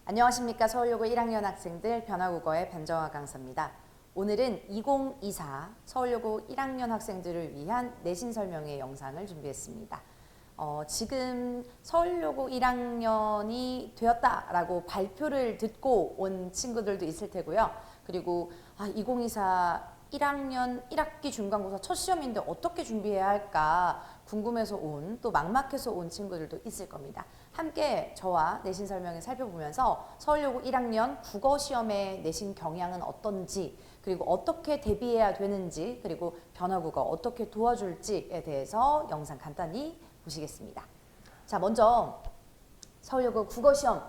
안녕하십니까. 서울여고 1학년 학생들 변화국어의 변정아 강사입니다. 오늘은 2024 서울여고 1학년 학생들을 위한 내신 설명회 영상을 준비했습니다. 지금 서울여고 1학년이 되었다라고 발표를 듣고 온 친구들도 있을 테고요. 그리고 2024 1학년 1학기 중간고사 첫 시험인데 어떻게 준비해야 할까 궁금해서 온, 또 막막해서 온 친구들도 있을 겁니다. 함께 저와 내신 설명을 살펴보면서 서울여고 1학년 국어 시험의 내신 경향은 어떤지, 그리고 어떻게 대비해야 되는지, 그리고 변화국어 어떻게 도와줄지에 대해서 영상 간단히 보시겠습니다. 자, 먼저 서울여고 국어 시험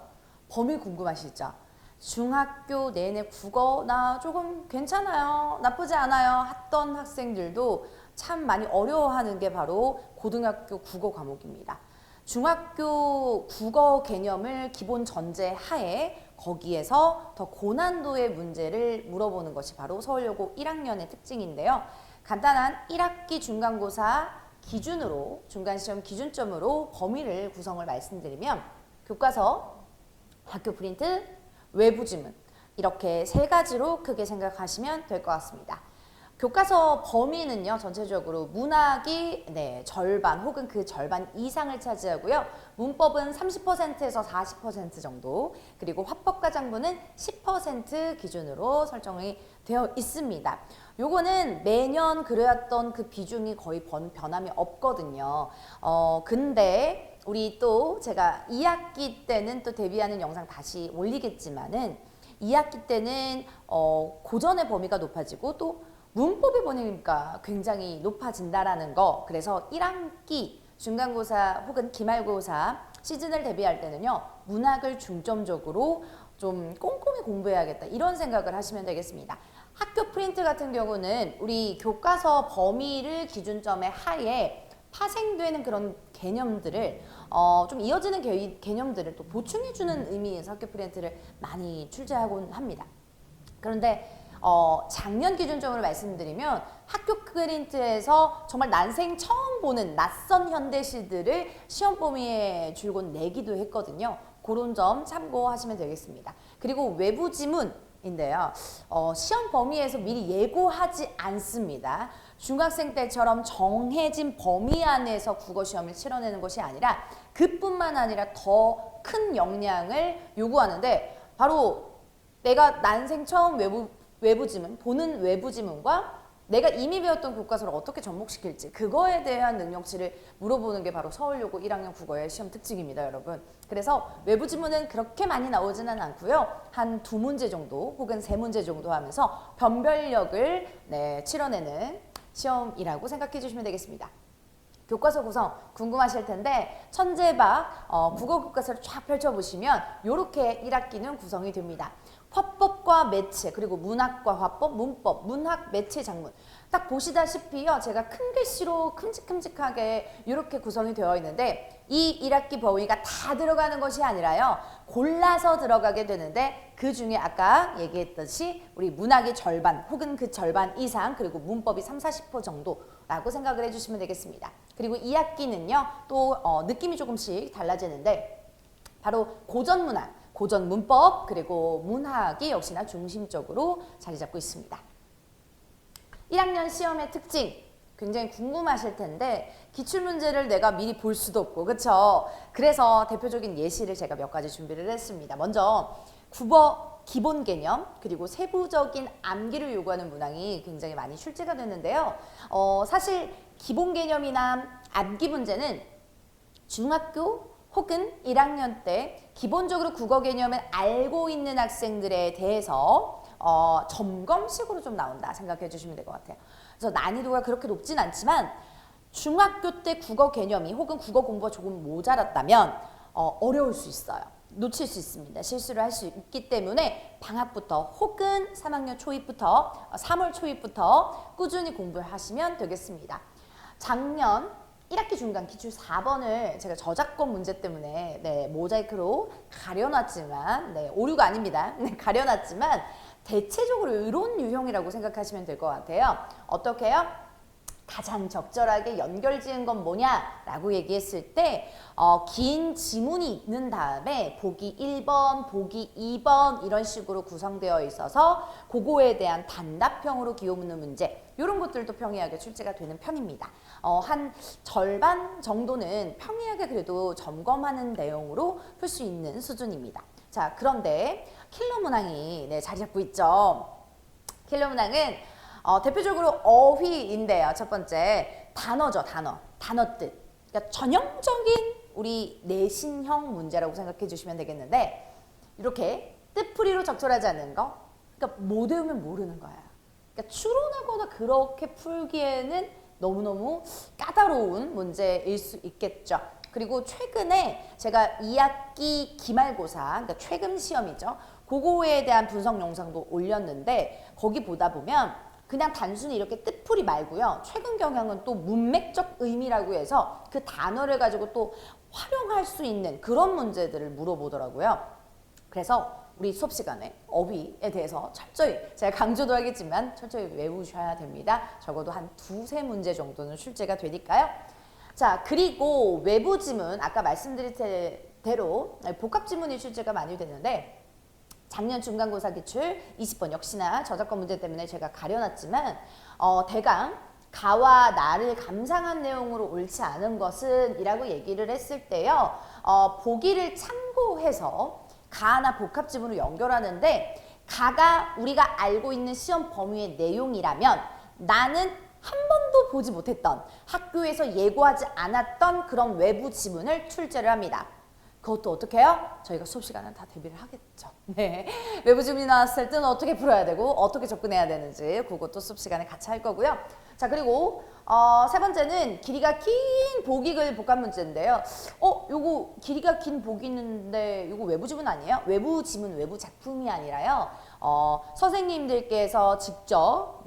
범위 궁금하시죠? 중학교 내내 국어나 조금 괜찮아요, 나쁘지 않아요 했던 학생들도 참 많이 어려워하는 게 바로 고등학교 국어 과목입니다. 중학교 국어 개념을 기본 전제 하에 거기에서 더 고난도의 문제를 물어보는 것이 바로 서울여고 1학년의 특징인데요. 간단한 1학기 중간고사 기준으로, 중간시험 기준점으로 범위를 구성을 말씀드리면 교과서, 학교 프린트, 외부 지문, 이렇게 세 가지로 크게 생각하시면 될 것 같습니다. 교과서 범위는요, 전체적으로 문학이 절반 혹은 그 절반 이상을 차지하고요. 문법은 30%에서 40% 정도, 그리고 화법과 장문은 10% 기준으로 설정이 되어 있습니다. 요거는 매년 그래왔던 그 비중이 거의 변함이 없거든요. 근데 우리 또 제가 2학기 때는 또 데뷔하는 영상 다시 올리겠지만은 2학기 때는 고전의 범위가 높아지고 또 문법의 범위가 굉장히 높아진다라는 거. 그래서 1학기 중간고사 혹은 기말고사 시즌을 대비할 때는요, 문학을 중점적으로 좀 꼼꼼히 공부해야겠다, 이런 생각을 하시면 되겠습니다. 학교 프린트 같은 경우는 우리 교과서 범위를 기준점에 하에 파생되는 그런 개념들을 좀 이어지는 개념들을 또 보충해주는 의미에서 학교 프린트를 많이 출제하곤 합니다. 그런데 작년 기준점으로 말씀드리면 학교 프린트에서 정말 난생 처음 보는 낯선 현대시들을 시험 범위에 줄곧 내기도 했거든요. 그런 점 참고하시면 되겠습니다. 그리고 외부 지문인데요. 시험 범위에서 미리 예고하지 않습니다. 중학생 때처럼 정해진 범위 안에서 국어 시험을 치러내는 것이 아니라 그뿐만 아니라 더 큰 역량을 요구하는데, 바로 내가 난생 처음 외부 지문, 보는 외부 지문과 내가 이미 배웠던 교과서를 어떻게 접목시킬지, 그거에 대한 능력치를 물어보는 게 바로 서울여고 1학년 국어의 시험 특징입니다, 여러분. 그래서 외부 지문은 그렇게 많이 나오지는 않고요. 한 2문제 정도 혹은 3문제 정도 하면서 변별력을 치러내는 시험이라고 생각해 주시면 되겠습니다. 교과서 구성 궁금하실 텐데 천재박 국어 교과서를 쫙 펼쳐보시면 이렇게 1학기는 구성이 됩니다. 화법과 매체, 그리고 문학과 화법, 문법, 문학, 매체, 장문. 딱 보시다시피요, 제가 큰 글씨로 큼직큼직하게 이렇게 구성이 되어 있는데, 이 1학기 범위가 다 들어가는 것이 아니라요, 골라서 들어가게 되는데, 그 중에 아까 얘기했듯이 우리 문학이 절반 혹은 그 절반 이상, 그리고 문법이 30-40% 정도라고 생각을 해주시면 되겠습니다. 그리고 2학기는요 또 느낌이 조금씩 달라지는데, 바로 고전 문학, 고전 문법, 그리고 문학이 역시나 중심적으로 자리 잡고 있습니다. 1학년 시험의 특징 굉장히 궁금하실 텐데, 기출문제를 내가 미리 볼 수도 없고, 그쵸? 그래서 대표적인 예시를 제가 몇 가지 준비를 했습니다. 먼저 국어 기본 개념, 그리고 세부적인 암기를 요구하는 문항이 굉장히 많이 출제가 되는데요. 사실 기본 개념이나 암기 문제는 중학교 혹은 1학년 때 기본적으로 국어 개념을 알고 있는 학생들에 대해서 점검식으로 좀 나온다 생각해 주시면 될 것 같아요. 그래서 난이도가 그렇게 높진 않지만 중학교 때 국어 개념이 혹은 국어 공부가 조금 모자랐다면 어려울 수 있어요. 놓칠 수 있습니다. 실수를 할 수 있기 때문에 방학부터 혹은 3학년 초입부터 3월 초입부터 꾸준히 공부를 하시면 되겠습니다. 작년 1학기 중간 기출 4번을 제가 저작권 문제 때문에 모자이크로 가려놨지만, 오류가 아닙니다. 가려놨지만 대체적으로 이런 유형이라고 생각하시면 될 것 같아요. 어떻게 해요? 가장 적절하게 연결 지은 건 뭐냐라고 얘기했을 때 긴 지문이 있는 다음에 보기 1번, 보기 2번 이런 식으로 구성되어 있어서 그거에 대한 단답형으로 기호 묻는 문제 이런 것들도 평이하게 출제가 되는 편입니다. 한 절반 정도는 평이하게 그래도 점검하는 내용으로 풀 수 있는 수준입니다. 자, 그런데 킬러 문항이 자리 잡고 있죠. 킬러 문항은 대표적으로 어휘인데요. 첫 번째 단어죠. 단어 뜻. 그러니까 전형적인 우리 내신형 문제라고 생각해 주시면 되겠는데 이렇게 뜻풀이로 적절하지 않는 거 그러니까 못 외우면 모르는 거야. 그러니까 추론하거나 그렇게 풀기에는 너무너무 까다로운 문제일 수 있겠죠. 그리고 최근에 제가 2학기 기말고사, 그러니까 최근 시험이죠. 그거에 대한 분석 영상도 올렸는데 거기 보다 보면 그냥 단순히 이렇게 뜻풀이 말고요. 최근 경향은 또 문맥적 의미라고 해서 그 단어를 가지고 또 활용할 수 있는 그런 문제들을 물어보더라고요. 그래서 우리 수업 시간에 어휘에 대해서 철저히 제가 강조도 하겠지만 철저히 외우셔야 됩니다. 적어도 한 두세 문제 정도는 출제가 되니까요. 자, 그리고 외부 지문 아까 말씀드린 대로 복합 지문이 출제가 많이 되는데 작년 중간고사 기출 20번 역시나 저작권 문제 때문에 제가 가려놨지만 대강 가와 나를 감상한 내용으로 옳지 않은 것은 이라고 얘기를 했을 때요. 보기를 참고해서 가나 복합 지문으로 연결하는데 가가 우리가 알고 있는 시험 범위의 내용이라면 나는 한 번도 보지 못했던 학교에서 예고하지 않았던 그런 외부 지문을 출제를 합니다. 그것도 어떻게 해요? 저희가 수업 시간은 다 대비를 하겠죠. 네. 외부 지문이 나왔을 때는 어떻게 풀어야 되고 어떻게 접근해야 되는지 그것도 수업 시간에 같이 할 거고요. 자, 그리고 세 번째는 길이가 긴 보기글 복합 문제인데요. 요거 길이가 긴 보기인데 요거 외부 지문 아니에요? 외부 지문, 외부 작품이 아니라요. 선생님들께서 직접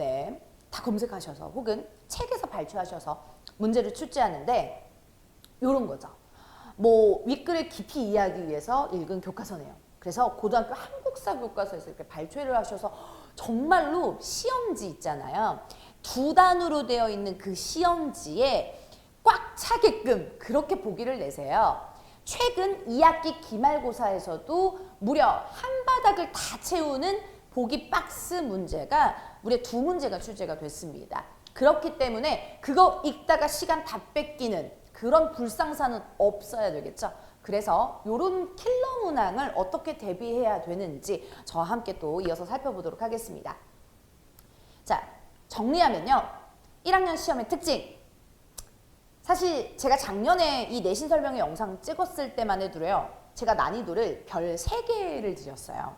다 검색하셔서 혹은 책에서 발췌하셔서 문제를 출제하는데 요런 거죠. 뭐 윗글을 깊이 이해하기 위해서 읽은 교과서네요. 그래서 고등학교 한국사 교과서에서 이렇게 발췌를 하셔서 정말로 시험지 있잖아요. 두 단으로 되어 있는 그 시험지에 꽉 차게끔 그렇게 보기를 내세요. 최근 2학기 기말고사에서도 무려 한 바닥을 다 채우는 보기 박스 문제가 무려 2문제가 출제가 됐습니다. 그렇기 때문에 그거 읽다가 시간 다 뺏기는 그런 불상사는 없어야 되겠죠. 그래서 이런 킬러 문항을 어떻게 대비해야 되는지 저와 함께 또 이어서 살펴보도록 하겠습니다. 자, 정리하면요. 1학년 시험의 특징. 사실 제가 작년에 이 내신 설명회 영상 찍었을 때만 해도요. 제가 난이도를 별 3개를 드렸어요.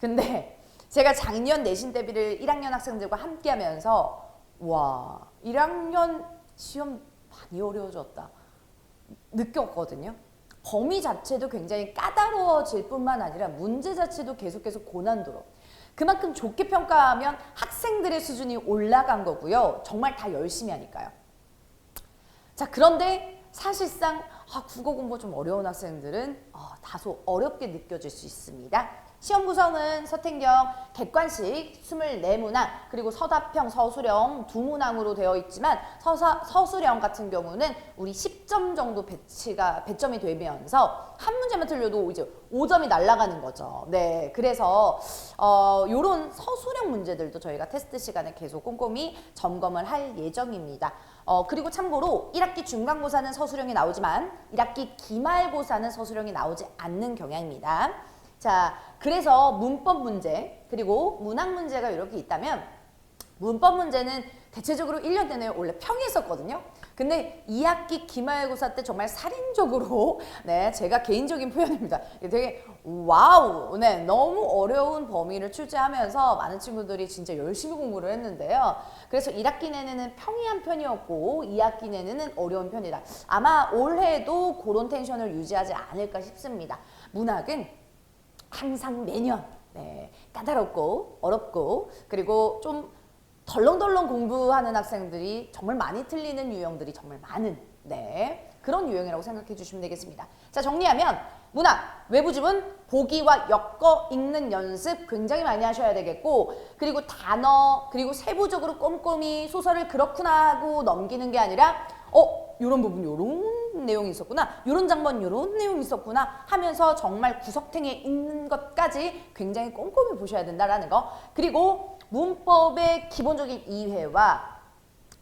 근데 제가 작년 내신 대비를 1학년 학생들과 함께 하면서 와, 1학년 시험 많이 어려워졌다 느꼈거든요. 범위 자체도 굉장히 까다로워질 뿐만 아니라 문제 자체도 계속해서 고난도로 그만큼 좋게 평가하면 학생들의 수준이 올라간 거고요. 정말 다 열심히 하니까요. 자, 그런데 사실상 국어 공부 좀 어려운 학생들은 다소 어렵게 느껴질 수 있습니다. 시험 구성은 서텐경, 객관식 24문항, 그리고 서답형, 서술형 2문항으로 되어 있지만 서술형 같은 경우는 우리 10점 정도 배점이 되면서 한 문제만 틀려도 이제 5점이 날아가는 거죠. 네, 그래서 요런 서술형 문제들도 저희가 테스트 시간에 계속 꼼꼼히 점검을 할 예정입니다. 그리고 참고로 1학기 중간고사는 서술형이 나오지만 1학기 기말고사는 서술형이 나오지 않는 경향입니다. 자, 그래서 문법 문제 그리고 문학 문제가 이렇게 있다면 문법 문제는 대체적으로 1년 내내 원래 평이었거든요. 근데 2학기 기말고사 때 정말 살인적으로 제가 개인적인 표현입니다. 되게 와우, 너무 어려운 범위를 출제하면서 많은 친구들이 진짜 열심히 공부를 했는데요. 그래서 1학기 내내는 평이한 편이었고 2학기 내내는 어려운 편이다. 아마 올해도 그런 텐션을 유지하지 않을까 싶습니다. 문학은 항상 매년 까다롭고 어렵고 그리고 좀 덜렁덜렁 공부하는 학생들이 정말 많이 틀리는 유형들이 정말 많은 그런 유형이라고 생각해 주시면 되겠습니다. 자, 정리하면 문학, 외부 지문 보기와 엮어 읽는 연습 굉장히 많이 하셔야 되겠고, 그리고 단어, 그리고 세부적으로 꼼꼼히 소설을 그렇구나 하고 넘기는 게 아니라 요런 부분 요런 내용이 있었구나, 요런 장면 요런 내용이 있었구나 하면서 정말 구석탱이에 있는 것까지 굉장히 꼼꼼히 보셔야 된다라는 거. 그리고 문법의 기본적인 이해와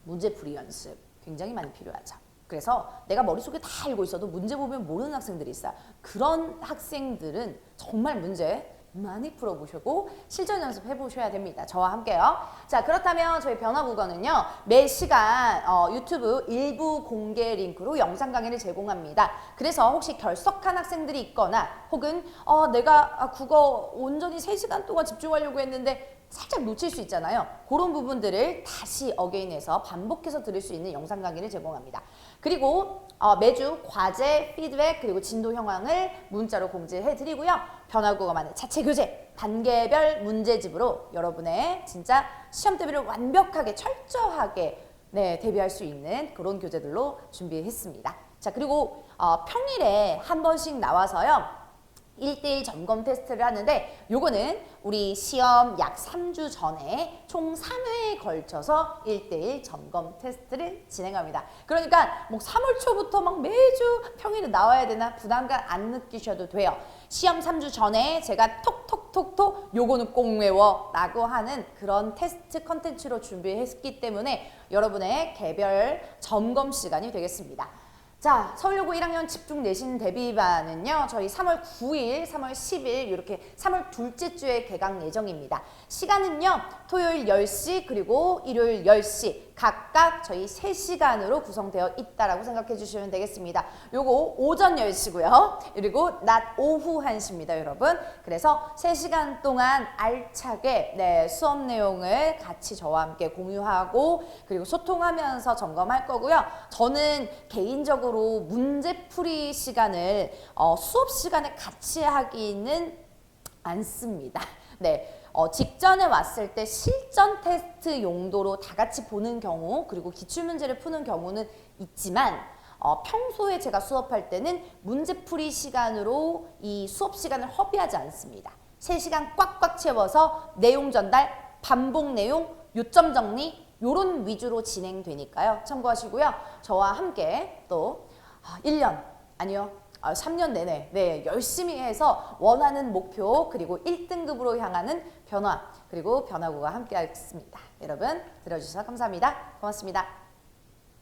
문제풀이 연습 굉장히 많이 필요하죠. 그래서 내가 머릿속에 다 알고 있어도 문제 보면 모르는 학생들이 있어요. 그런 학생들은 정말 문제 많이 풀어보시고 실전 연습해 보셔야 됩니다. 저와 함께요. 자, 그렇다면 저희 변화국어는요, 매 시간 유튜브 일부 공개 링크로 영상 강의를 제공합니다. 그래서 혹시 결석한 학생들이 있거나 혹은 내가 국어 온전히 3시간 동안 집중하려고 했는데 살짝 놓칠 수 있잖아요. 그런 부분들을 다시 어게인해서 반복해서 들을 수 있는 영상 강의를 제공합니다. 그리고 매주 과제, 피드백, 그리고 진도 현황을 문자로 공지해 드리고요. 변화국어만의 자체 교재, 단계별 문제집으로 여러분의 진짜 시험 대비를 완벽하게 철저하게 대비할 수 있는 그런 교재들로 준비했습니다. 자, 그리고 평일에 한 번씩 나와서요, 1대1 점검 테스트를 하는데, 요거는 우리 시험 약 3주 전에 총 3회에 걸쳐서 1대1 점검 테스트를 진행합니다. 그러니까 뭐 3월 초부터 막 매주 평일에 나와야 되나 부담감 안 느끼셔도 돼요. 시험 3주 전에 제가 톡톡톡톡 요거는 꼭 외워 라고 하는 그런 테스트 컨텐츠로 준비했기 때문에 여러분의 개별 점검 시간이 되겠습니다. 자, 서울여고 1학년 집중 내신 대비반은요, 저희 3월 9일, 3월 10일 이렇게 3월 둘째 주에 개강 예정입니다. 시간은요, 토요일 10시 그리고 일요일 10시 각각 저희 3시간으로 구성되어 있다라고 생각해 주시면 되겠습니다. 요거 오전 10시고요. 그리고 낮 오후 1시입니다, 여러분. 그래서 3시간 동안 알차게 수업 내용을 같이 저와 함께 공유하고 그리고 소통하면서 점검할 거고요. 저는 개인적으로 문제풀이 시간을 수업 시간에 같이 하기는 않습니다. 직전에 왔을 때 실전 테스트 용도로 다 같이 보는 경우, 그리고 기출문제를 푸는 경우는 있지만 평소에 제가 수업할 때는 문제풀이 시간으로 이 수업 시간을 허비하지 않습니다. 3시간 꽉꽉 채워서 내용 전달, 반복 내용, 요점 정리 요런 위주로 진행되니까요. 참고하시고요. 저와 함께 또 1년, 아니요, 3년 내내 열심히 해서 원하는 목표 그리고 1등급으로 향하는 변화, 그리고 변화국어와 함께 하겠습니다. 여러분 들어주셔서 감사합니다. 고맙습니다.